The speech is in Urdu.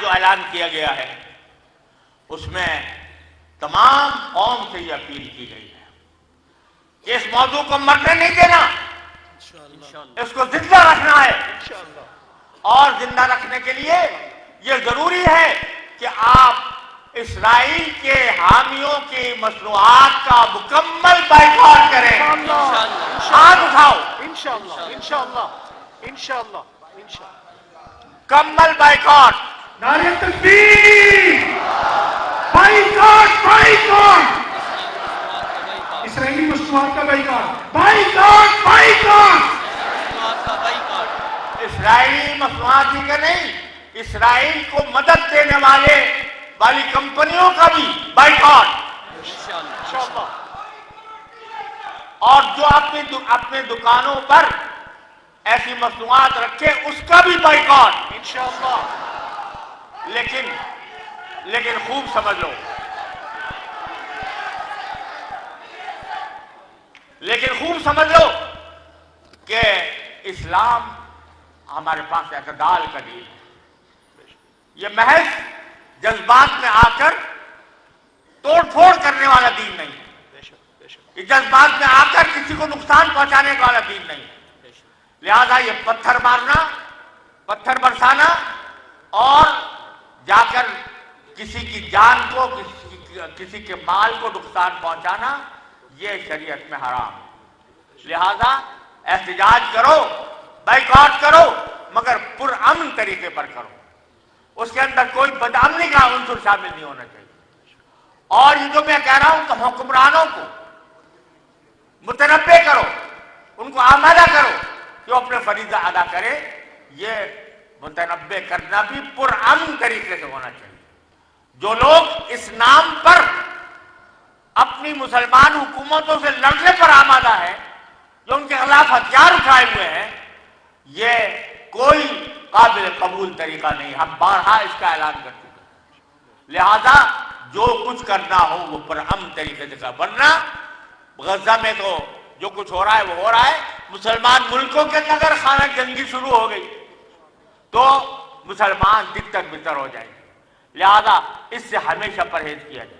جو اعلان کیا گیا ہے اس میں تمام قوم سے یہ اپیل کی گئی ہے کہ اس موضوع کو مرنے نہیں دینا، اس کو زندہ رکھنا ہے، اور زندہ رکھنے کے لیے یہ ضروری ہے کہ آپ اسرائیل کے حامیوں کی مصنوعات کا مکمل بائیکاٹ کریں۔ ہاتھ اٹھاؤ، انشاءاللہ مکمل بائیکاٹ۔ نعرہ تکبیر، بائیکاٹ بائیکاٹ، اسرائیلی مصنوعات کا بائیکاٹ، بائیکاٹ بائیکاٹ، اسرائیلی مصنوعات ہی کا نہیں، اسرائیل کو مدد دینے والی کمپنیوں کا بھی بائیکاٹ، اور جو اپنے دکانوں پر ایسی مصنوعات رکھے اس کا بھی بائیکاٹ انشاءاللہ۔ لیکن خوب سمجھ لو، کہ اسلام ہمارے پاس اعتدال کا دین ہے، یہ محض جذبات میں آ کر توڑ پھوڑ کرنے والا دین نہیں ہے، یہ جذبات میں آ کر کسی کو نقصان پہنچانے والا دین نہیں ہے۔ لہذا یہ پتھر مارنا، پتھر برسانا اور جا کر کسی کی جان کو، کسی کے مال کو نقصان پہنچانا، یہ شریعت میں حرام ہے۔ لہذا احتجاج کرو، بائیکاٹ کرو، مگر پرامن طریقے پر کرو، اس کے اندر کوئی بدامنی کا عنصر شامل نہیں ہونا چاہیے۔ اور یہ جو میں کہہ رہا ہوں کہ حکمرانوں کو متنبع کرو، ان کو آمادہ کرو کہ وہ اپنے فریضہ ادا کرے، یہ متنبع کرنا بھی پرامن طریقے سے ہونا چاہیے۔ جو لوگ اس نام پر اپنی مسلمان حکومتوں سے لڑنے پر آمادہ ہے، جو ان کے خلاف ہتھیار اٹھائے ہوئے ہیں، یہ کوئی قابل قبول طریقہ نہیں، ہم بارہا اس کا اعلان کر چکے ہیں۔ لہذا جو کچھ کرنا ہو وہ پرامن طریقے سے کرنا، ورنہ غزہ میں تو جو کچھ ہو رہا ہے وہ ہو رہا ہے، مسلمان ملکوں کے اندر خانہ جنگی شروع ہو گئی تو مسلمان تتر بتر ہو جائیں گے۔ لہذا اس سے ہمیشہ پرہیز کیا جائے۔